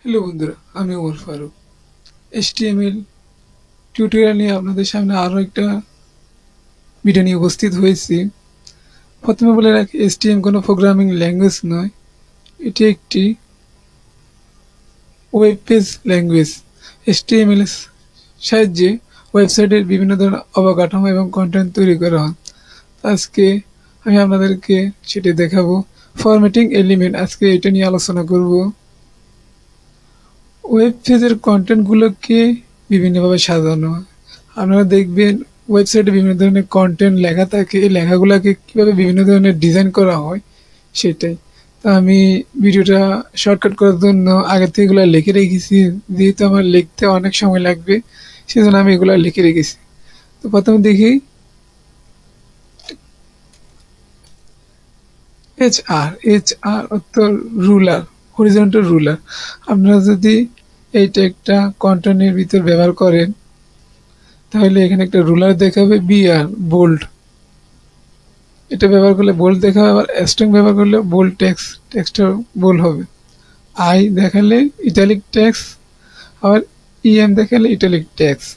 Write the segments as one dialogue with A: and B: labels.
A: Hello বন্ধুরা, আমি Omar Faruk. HTML tutorial নিয়ে আপনাদের সামনে আরও একটা ভিডিও নিয়ে উপস্থিত হয়েছি। প্রথমে বলে রাখি, HTML কোনো প্রোগ্রামিং ল্যাঙ্গুয়েজ নয়, এটি একটি ওয়েব পেজ ল্যাঙ্গুয়েজ। HTML এর সাহায্যে ওয়েবসাইটের বিভিন্ন ধরনের অবকাঠামো এবং কন্টেন্ট তৈরি করা হয়। আজকে আমি আপনাদেরকে সেটি দেখাবো। ফরম্যাটিং এলিমেন্ট, আজকে এটা নিয়ে আলোচনা করব। ওয়েব পেজের কন্টেন্টগুলোকে বিভিন্নভাবে সাজানো হয়। আপনারা দেখবেন ওয়েবসাইটে বিভিন্ন ধরনের কন্টেন্ট লেখা থাকে, এই লেখাগুলোকে কীভাবে বিভিন্ন ধরনের ডিজাইন করা হয় সেটাই। তো আমি ভিডিওটা শর্টকাট করার জন্য আগে থেকে এগুলো লিখে রেখেছি, যেহেতু আমার লিখতে অনেক সময় লাগবে সেজন্য আমি এগুলো লিখে রেখেছি। তো প্রথমে দেখি এইচ আর অর্থ রুলার, হরিজন্টাল রুলার। আপনারা যদি এইটা একটা কন্টেন্টের ভিতর ব্যবহার করেন তাহলে এখানে একটা রুলার দেখাবে। বিআর বোল্ড, এটা ব্যবহার করলে বোল্ড দেখাবে। আবার স্ট্রিং ব্যবহার করলে বোল্ড টেক্সটটা বোল্ড হবে। আই দেখালে ইটালিক টেক্সট, আবার ইএম দেখালে ইটালিক টেক্সট।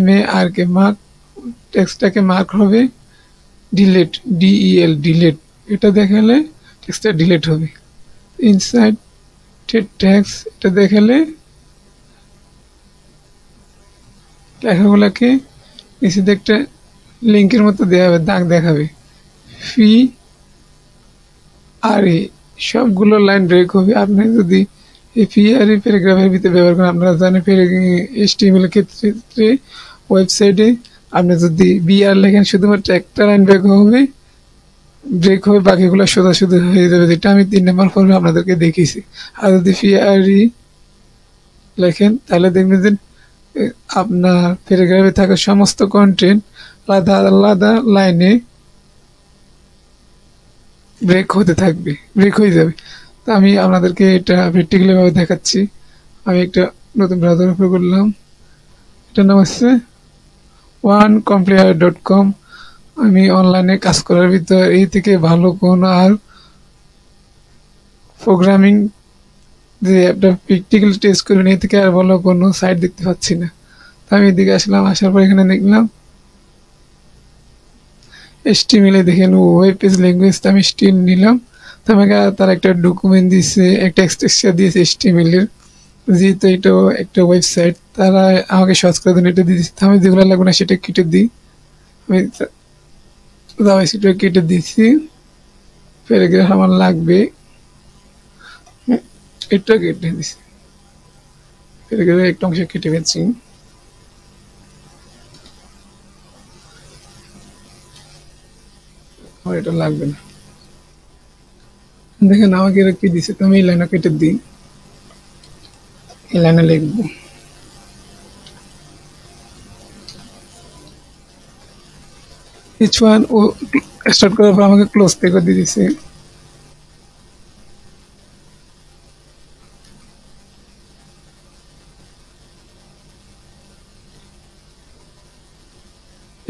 A: MAR কে মার্ক, টেক্সটটাকে মার্ক হবে। ডিলেট, ডিলেট, এটা দেখালে টেক্সটটা ডিলেট হবে। ইনসাইড টেক্সট, এটা দেখালে লেখাগুলোকে নিচে একটা লিঙ্কের মতো দেওয়া হবে, দাগ দেখাবে। ফি আর এ সবগুলো লাইন ব্রেক হবে। আপনি যদি এই ফি আর এ প্যারাগ্রাফের ভিতরে ব্যবহার করেন, আপনারা জানেন HTML এর ক্ষেত্রে ওয়েবসাইটে আপনি যদি বিআর লেখেন শুধুমাত্র একটা লাইন ব্রেক হবে, বাকিগুলো সোজাসুজি হয়ে যাবে, যেটা আমি 3 নম্বর ফর্মে আপনাদেরকে দেখিয়েছি। আর যদি ফি আর ই লেখেন তাহলে দেখবেন যে আপনার প্যারাগ্রাফে থাকা সমস্ত কন্টেন্ট আলাদা আলাদা লাইনে ব্রেক হতে থাকবে, ব্রেক হয়ে যাবে। তো আমি আপনাদেরকে এটা প্র্যাকটিক্যালিভাবে দেখাচ্ছি। আমি একটা নতুন ব্রাউজার ওপেন করলাম, এটার নাম হচ্ছে onecomplier.com। আমি অনলাইনে কাজ করার ভিতর এই থেকে ভালো কোনো আর প্রোগ্রামিং যে একটা প্র্যাকটিক্যাল টেস্ট করবেন এই থেকে আর ভালো কোনো সাইট দেখতে পাচ্ছি না। তো আমি এদিকে আসলাম, আসার পর এখানে দেখলাম HTML দেখেন ওয়েব পেজ ল্যাঙ্গুয়েজ, আমি স্টিল নিলাম। তো আমাকে তার একটা ডকুমেন্ট দিয়েছে, একটা এক্সটেক্সচার দিয়েছে HTML এর, যেহেতু এটা একটা ওয়েবসাইট তারা আমাকে সহজ করে দেন এটা দিয়ে দিচ্ছে। আমি যেগুলো লাগবে না সেটা কেটে দিই, আমি সেটা কেটে দিচ্ছি। প্যারাগ্রাফ আমার লাগবে, এটা কেটে দিচ্ছি, প্যারাগ্রাফের একটা অংশ কেটে ফেলছি। আমার এটা লাগবে না, দেখেন আমাকে এটা কি দিচ্ছে। তো আমি এই লাইনটা কেটে দিই, এই লাইনে লিখবো H1 ও স্টার্ট করার পর আমাকে ক্লোজ থেকে দিয়ে দিচ্ছে।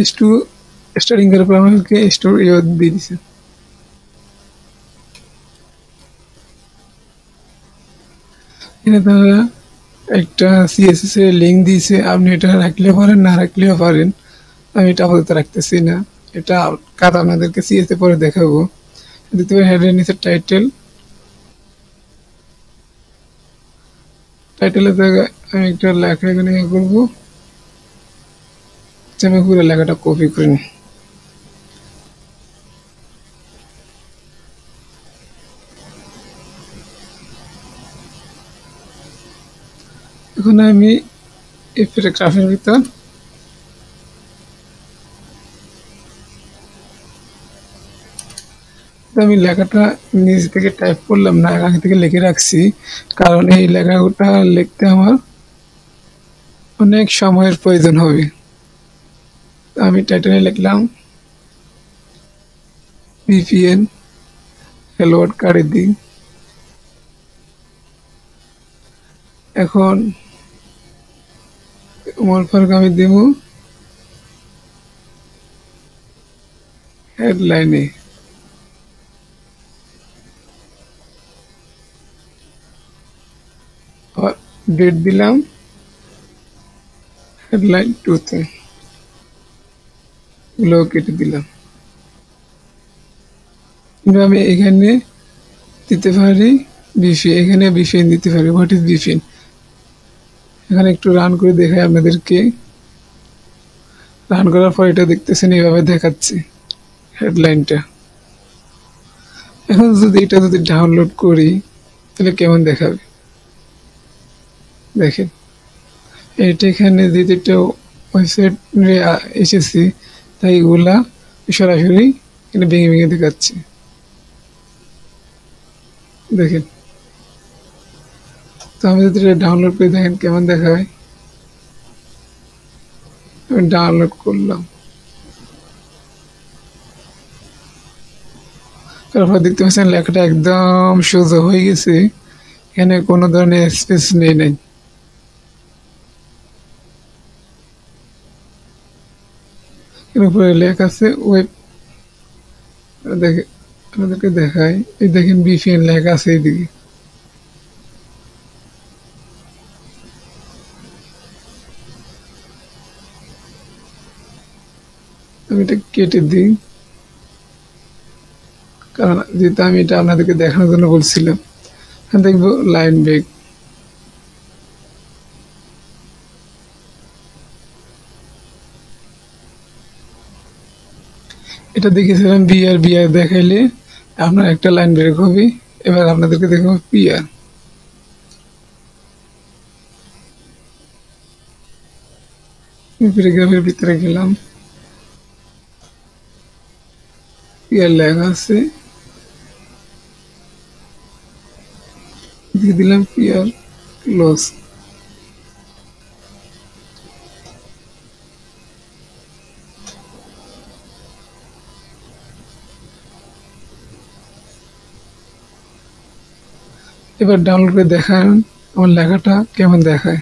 A: S2 স্টার্টিং করার পর আমাকে S2 দিয়ে দিচ্ছে। এখানে তারা একটা CSS এর লিঙ্ক দিয়েছে, আপনি এটা রাখলেও পারেন না রাখলেও পারেন। আমি এটা আপাতত রাখতেছি না, এটা কাজ আপনাদেরকে CSS পরে দেখাবো। দিতে পারেন হেডের নিচে টাইটেলের জায়গায় আমি একটা লেখা এখানে করবো। আমি পুরো লেখাটা কপি করে নিই। এখন আমি এই প্যারাগ্রাফের ভিতর আমি লেখাটা নিজ থেকে টাইপ করলাম না, আগে থেকে লিখে রাখছি, কারণ এই লেখাটা লিখতে আমার অনেক সময়ের প্রয়োজন হবে। আমি টাইটেলে লিখলাম VPN হ্যালো ওয়ার্ল্ড কার্ডে দিই। এখন ওমর ফারুক আমি দেব হেডলাইনে। ডেট দিলাম হেডলাইন 2-তে, এগুলো কেটে দিলাম। কিংবা আমি এখানে দিতে পারি বিফিন, এখানে বিফিন দিতে পারি। হোয়াট ইজ বিফিন? এখানে একটু রান করে দেখাই আপনাদেরকে। রান করার পর এটা দেখতেছেন এইভাবে দেখাচ্ছে হেডলাইনটা। এখন যদি এটা যদি ডাউনলোড করি তাহলে কেমন দেখাবে দেখেন। এটা এখানে যেহেতু একটা ওয়েবসাইট এসেছি, তাই এগুলা সরাসরি এখানে ভেঙে ভেঙে দেখাচ্ছে দেখেন। তো আমি যদি এটা ডাউনলোড করে দেখেন কেমন দেখায়। আমি ডাউনলোড করলাম, তারপর দেখতে পাচ্ছেন লেখাটা একদম সোজা হয়ে গেছে, এখানে কোনো ধরনের স্পেস নেই নাই। এর উপরে লেখা আছে ওয়েব, দেখে আপনাদেরকে দেখাই। এই দেখেন বিপিএন লেখা আছে এইদিকে। আমি এটা কেটে দিই, কারণ যেহেতু আমি এটা আপনাদেরকে দেখানোর জন্য বলছিলাম। এখানে দেখবো লাইন ব্রেক, এটা দেখেছিলাম বিআর, বিআর দেখাইলে আপনার একটা লাইন ব্রেক হবে। এবার আপনাদেরকে দেখাবো পিআর। প্যারাগ্রাফের ভিতরে গেলাম, পিআর লেখা আছে, দিয়ে দিলাম পিআর ক্লোজ। এবার ডাউনলোড করে দেখান আমার লেখাটা কেমন দেখায়।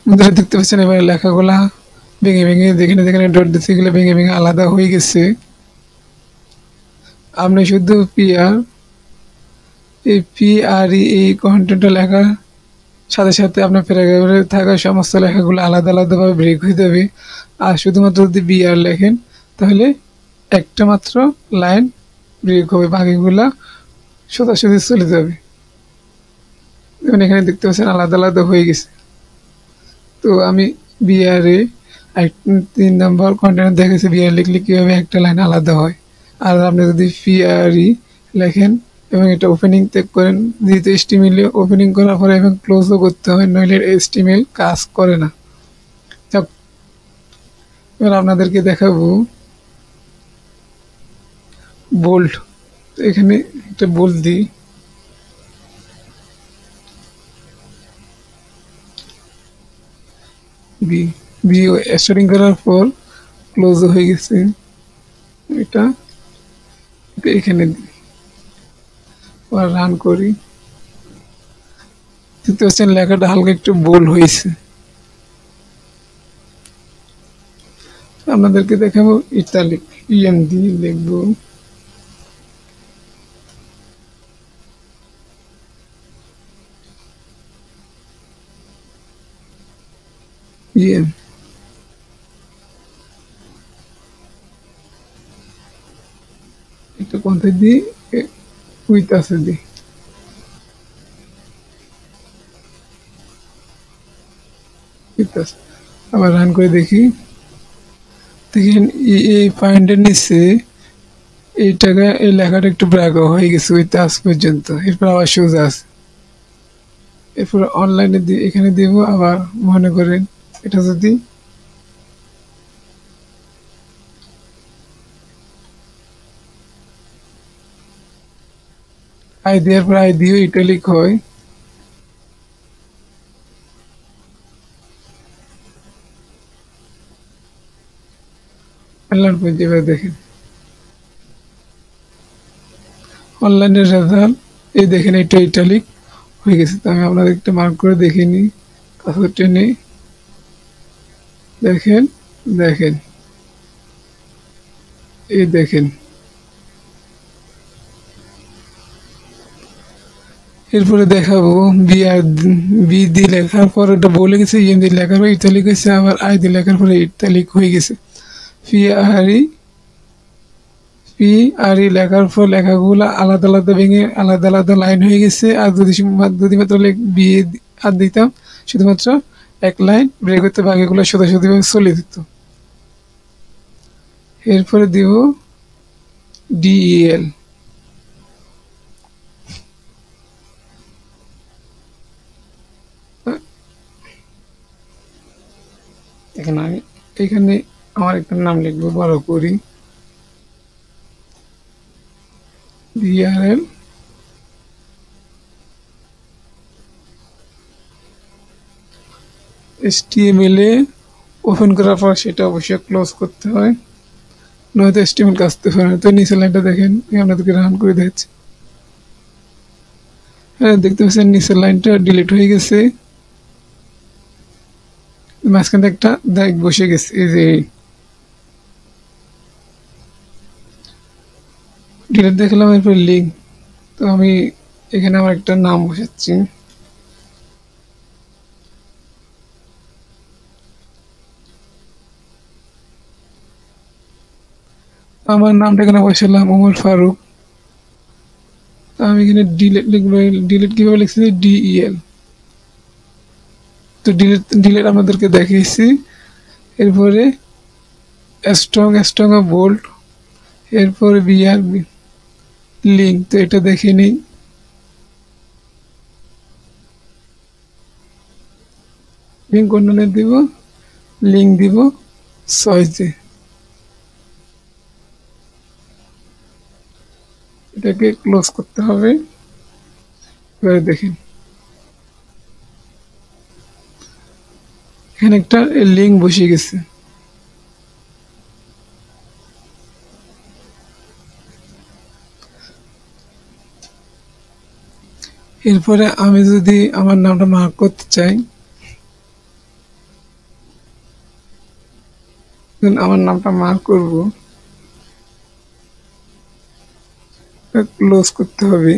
A: বন্ধুরা দেখতে পাচ্ছেন এবার লেখাগুলা ভেঙে ভেঙে, যেখানে যেখানে ডট দিচ্ছে এগুলো ভেঙে ভেঙে আলাদা হয়ে গেছে। আপনি শুধু পিআর, এই পিআরই এই কন্টেন্টটা লেখার সাথে সাথে আপনার প্যারাগ্রাফে থাকা সমস্ত লেখাগুলো আলাদা আলাদাভাবে ব্রেক হয়ে যাবে। আর শুধুমাত্র যদি বিআর লেখেন তাহলে একটা মাত্র লাইন ব্রেক হবে, বাকিগুলা সোজাসুজি চলে যাবে। যেমন এখানে দেখতে পাচ্ছেন আলাদা আলাদা হয়ে গেছে। তো আমি বিআরে 3 নম্বর কন্টেন্ট দেখেছি বিআর লিখলে কীভাবে একটা লাইন আলাদা হয়। আর আপনি যদি পিআরই লেখেন এবং এটা ওপেনিং ত্যাগ করেন, যেহেতু এসটিএমএল ওপেনিং করার পরে এবং ক্লোজও করতে হয়, নইলে এসটিএমএল কাজ করে না। যাক, এবার আপনাদেরকে দেখাবো বোল্ড। এখানে একটা বোল্ড দিই, বি বি স্টার্টিং করার পর ক্লোজ হয়ে গেছে, এটা এখানে রান করি। দেখতে পাচ্ছেন লেখাটা হালকা একটু বোল্ড হয়েছে। আপনাদেরকে দেখাবো ইটালিক, ইএন দিয়ে লিখবো, ইএন। এটা কোনটা দিই, উইথ আছে দিই। আবার রান করে দেখি, দেখেন এই পয়েন্টের নিচে এই টাকা এই লেখাটা একটু ব্র্যাক হয়ে গেছে উইথ আজ পর্যন্ত। এরপর আবার সোজা আছে, এরপর অনলাইনে দিয়ে এখানে দিব। আবার মনে করেন এটা যদি আই দেওয়ার পর আই দিয়েও ইটালিক হয়। অনলাইন পর্যন্ত এবার দেখেন অনলাইনের রেজাল্ট, এই দেখেন এটা ইটালিক হয়ে গেছে। তো আমি আপনাদের একটা মার্ক করে দেখিনি, কাছে টেনে দেখেন, দেখেন এই দেখেন এরপরে দেখাবো বি আর বি দিয়ে লেখার পর ওটা বলে গেছে ইএম দিয়ে লেখার পর ইতালিক হয়েছে, আবার আই দিয়ে লেখার পরে ইতালিক হয়ে গেছে। P R E P R ই লেখার পর লেখাগুলো আলাদা আলাদা ভেঙে আলাদা আলাদা লাইন হয়ে গেছে। আর যদি মাত্র বি আর দিতাম শুধুমাত্র এক লাইন ব্রেক হতে বাকিগুলো সোজা সোজাভাবে চলে যেত। এরপরে দিব ডিএল। এখানে আমার একটা নাম লিখবো বড় করি, বিআরএল। HTML এ ওপেন করার পর সেটা অবশ্যই ক্লোজ করতে হয়, নয়তো HTML কাজতে পারে না। তো নিচের লাইনটা দেখেন, আপনাদেরকে রান করে দিচ্ছি। হ্যাঁ, দেখতে পাচ্ছেন নিচের লাইনটা ডিলিট হয়ে গেছে, মাঝখানে একটা দাগ বসে গেছে। এই যে ডিলিট দেখলাম, এরপর লিঙ্ক। তো আমি এখানে আমার একটা নাম বসাচ্ছি, আমার নামটা এখানে বসালাম ওমর ফারুক। আমি এখানে ডিলিট লিখবো, ডিলিট কিভাবে লিখছি, ডিইএল। তো ডিলিট আপনাদেরকে দেখিয়েছি। এরপরে স্ট্রং বোল্ড, এরপরে বিআর লিঙ্ক। তো এটা দেখে নিই, লিঙ্ক কোনটা দিব, লিঙ্ক দিব 6 এটাকে ক্লোজ করতে হবে। এবারে দেখেন এখানে একটা লিঙ্ক বসে গেছে। এরপরে আমি যদি আমার নামটা মার্ক করতে চাই, আমার নামটা মার্ক করব, ক্লোজ করতে হবে।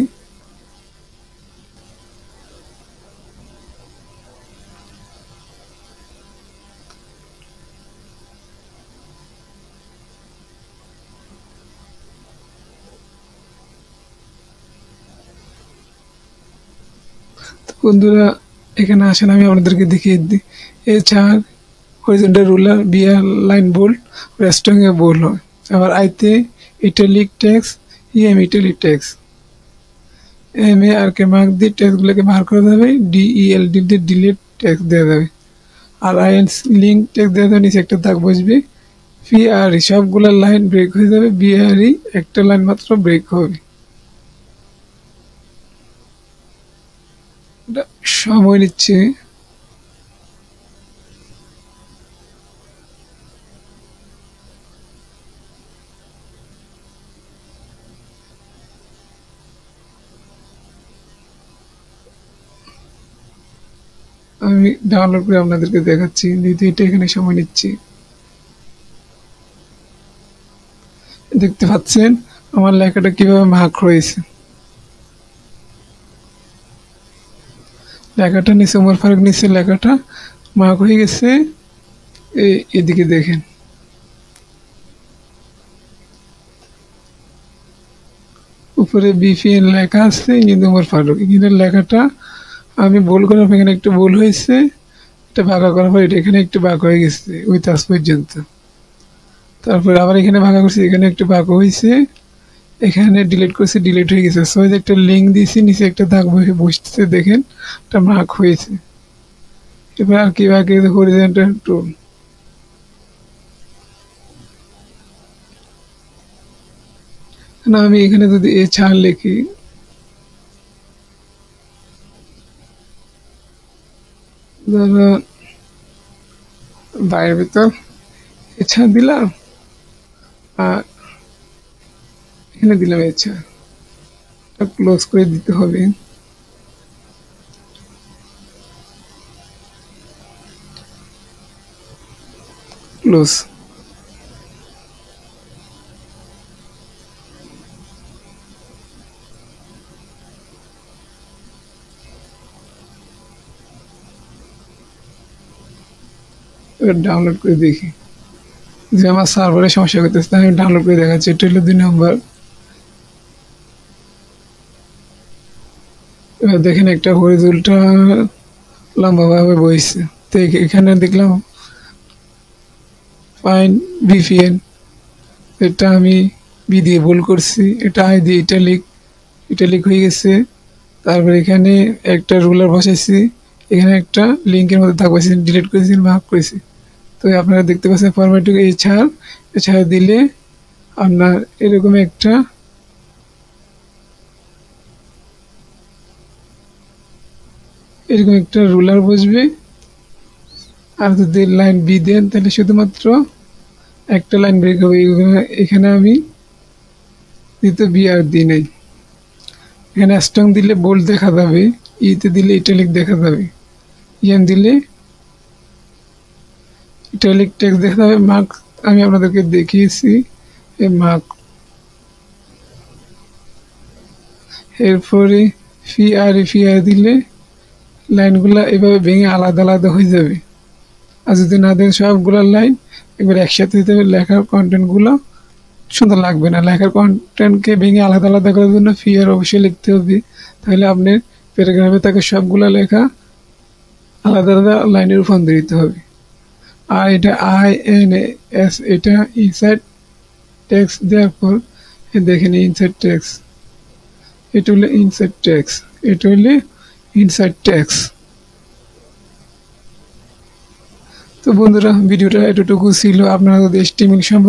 A: বন্ধুরা এখানে আসেন, আমি আপনাদেরকে দেখিয়ে দিই। এছাড়া horizontal ruler, BR line bold, strong এ বোল্ড হয়। আবার আইতে italic text, EM italic text, M A R K mark দিয়ে টেক্সটগুলোকে মার্ক করা যাবে, ডিইএল দিয়ে ডিলিট টেক্সট দেওয়া যাবে। আর আইএন লিঙ্ক টেক্সট দেওয়া যাবে, নিচে একটা দাগ বসবে। পিআরই সবগুলো লাইন ব্রেক হয়ে যাবে, বিআরই একটা লাইন মাত্র ব্রেক হবে। এটা সময় নিচ্ছে। আমি ডাউনলোড করে আপনাদেরকে দেখাচ্ছি, যেহেতু এটা এখানে সময় নিচ্ছি। দেখতে পাচ্ছেন আমার লেখাটা কিভাবে মার্ক হয়েছে। লেখাটা নিচে ওমর ফারুক, নিচে লেখাটা মার্ক হয়ে গেছে। এদিকে দেখেন, উপরে বিপিএন লেখা আছে, কিন্তু ওমর ফারুক এখানে লেখাটা আমি ভুল করে, এখানে একটু ভুল হয়েছে, এটা ভাগা করার পর এটা এখানে একটু ভাগ হয়ে গেছে ওই তাজ পর্যন্ত। তারপরে আবার এখানে ভাগা করছি, এখানে একটু ভাগ হয়েছে, এখানে ডিলিট করছি, ডিলিট হয়ে গেছে। সো একটা লিঙ্ক দিয়েছি, নিচে একটা দাগ বসতেছে, দেখেন এটা মার্ক হয়েছে। এবার আর কি বাকি, হরিজন্টাল টুল। না, আমি এখানে যদি এ ছাড় লিখি, ধরো বাইরের ভিতর এছাড়া দিলাম, আর এখানে দিলাম এছাড়া, ক্লোজ করে দিতে হবে। ক্লোজ। এবার ডাউনলোড করে দেখি। যে আমার সার্ভারে সমস্যা করতেছে, আমি ডাউনলোড করে দেখাচ্ছি। এটা হলো 2 নম্বর। এবার দেখেন একটা হরিজন্টাল লম্বাভাবে বইছে। তো এখানে দেখলাম ফাইন ভিপিএন, এটা আমি বি দিয়ে ভুল করছি, এটা আই দিয়ে ইটালিক হয়ে গেছে। তারপর এখানে একটা রুলার বসাইছি, এখানে একটা লিঙ্কের মধ্যে দাগ বসাইছি, ডিলিট করেছি, মার্ক করেছি। তো আপনারা দেখতে পাচ্ছেন ফরম্যাটে এছাড়া দিলে আপনার এরকম একটা রুলার বসবে। আর যদি লাইন বি দেন তাহলে শুধুমাত্র একটা লাইন ব্রেক হবে। এখানে আমি দ্বিতীয় বি আর দিই নাই। এখানে স্ট্রং দিলে বোল্ড দেখা যাবে, ইতে দিলে ইটালিক দেখা যাবে, ইএম দিলে ইটালিক টেক্সট দেখা যাবে। মার্ক আমি আপনাদেরকে দেখিয়েছি, এই মার্ক। এরপরে ফি আর দিলে লাইনগুলা এভাবে ভেঙে আলাদা আলাদা হয়ে যাবে। আর যদি না দেন সবগুলো লাইন একবার একসাথে হতে হবে, লেখার কন্টেন্টগুলো সুন্দর লাগবে না। লেখার কন্টেন্টকে ভেঙে আলাদা আলাদা করার জন্য ফি আর অবশ্যই লিখতে হবে। তাহলে আপনার প্যারাগ্রাফে তাকে সবগুলো লেখা আলাদা আলাদা লাইনে রূপান্তরিত হবে। আর এটা INS, এটা ইনসাইড টেক্সট দেওয়ার পর দেখেন ইনসাইড টেক্সট, এটা হলে ইনসাইড টেক্সট, এটা হলে ইনসাইড টেক্সট। তো বন্ধুরা, ভিডিওটা এতটুকু ছিল। আপনারা যদি HTML সম্পর্কে